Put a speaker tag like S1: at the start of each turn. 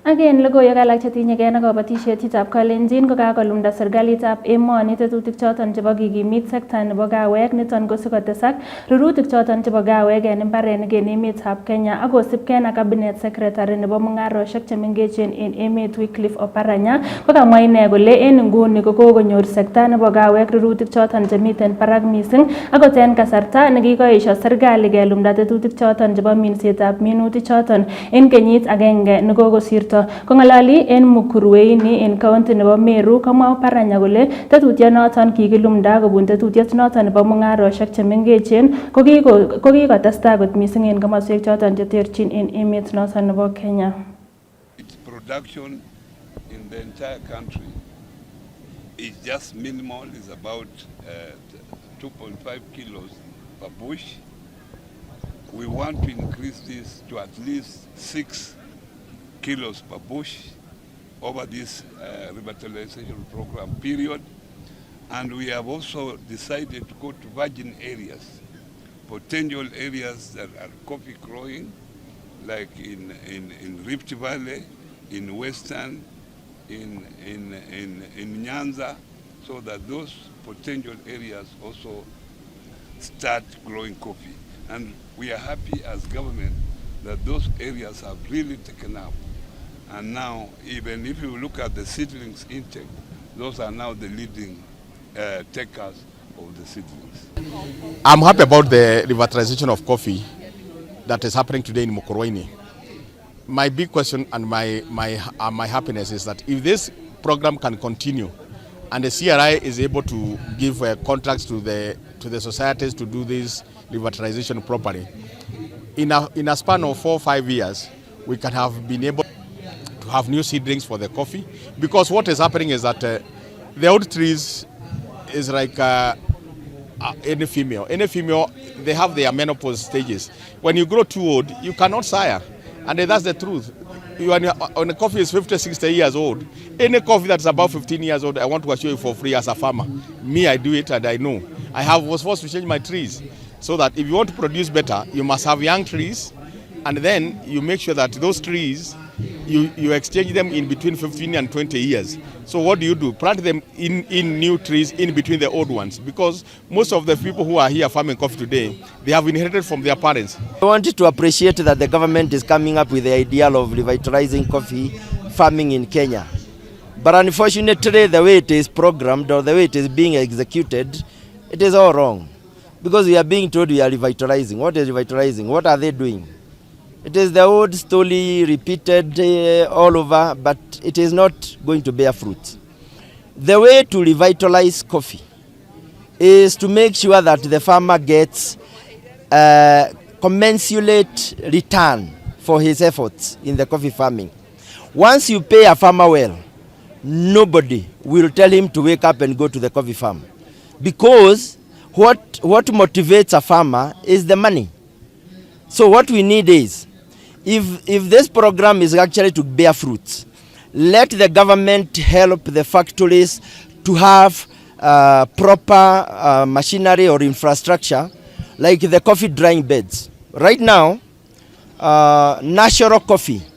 S1: Again, logoiwek alak chetinyegei ak kabatishietab Kalenjin kokakolumda serikalitab emoni tetutik choton chebo kikimit sekta nebo kawek niton ko sikotesak rurutik choton chebo kawek en imbarenik en emetab Kenya ak kosibgei ak cabinet secretary nebo mungarosiek chemengechen en emet Wycliffe Oparanya kokamwa ine kole en nguni kokonyor sekta nebo kawek rurutik choton chemiten barak mising akot en kasarta nekikoesio serikali kelumda tetutik choton chebo minsetab minutik choton en kenyit agenge nekokosirto. Kongalali en Mukurweini en county nebo Meru komwa Oparanya kole tetutiet noton kikilumda kobun tetutiet noton nebo mungarosiek chemengechen kokikotestai kot mising en komoswek choton cheterchin en emet noton nebo Kenya.
S2: Its production in the entire country is just minimal, is about 2.5 kilos per bush. We want to increase this to at least 6 kilos per bush over this revitalization program period. And we have also decided to go to virgin areas, potential areas that are coffee growing, like in Rift Valley, in Western, in Nyanza, so that those potential areas also start growing coffee. And we are happy as government that those areas have really taken up. And now, even if you look at the seedlings intake, those are now the leading takers of the seedlings.
S3: I'm happy about the revitalization of coffee that is happening today in Mukurweini. My big question and my happiness is that if this program can continue and the CRI is able to give contracts to the societies to do this revitalization properly, in a span of 4 or 5 years, we can have been able to have new seedlings for the coffee, because what is happening is that the old trees is like any female. Any female, they have their menopause stages. When you grow too old, you cannot sire, and that's the truth. When a coffee is 50, 60 years old, any coffee that's above 15 years old, I want to assure you for free as a farmer. Me, I do it and I know. Was forced to change my trees, so that if you want to produce better, you must have young trees, and then you make sure that those trees, you exchange them in between 15 and 20 years. So what do? Plant them in new trees in between the old ones, because most of the people who are here farming coffee today, they have inherited from their parents.
S4: I wanted to appreciate that the government is coming up with the ideal of revitalizing coffee farming in Kenya. But unfortunately, the way it is programmed or the way it is being executed, it is all wrong. Because we are being told we are revitalizing. What is revitalizing? What are they doing? It is the old story repeated all over, but it is not going to bear fruit. The way to revitalize coffee is to make sure that the farmer gets commensurate return for his efforts in the coffee farming. Once you pay a farmer well, nobody will tell him to wake up and go to the coffee farm. Because what motivates a farmer is the money. So what we need is, if this program is actually to bear fruits, let the government help the factories to have proper machinery or infrastructure, like the coffee drying beds. Right now, natural coffee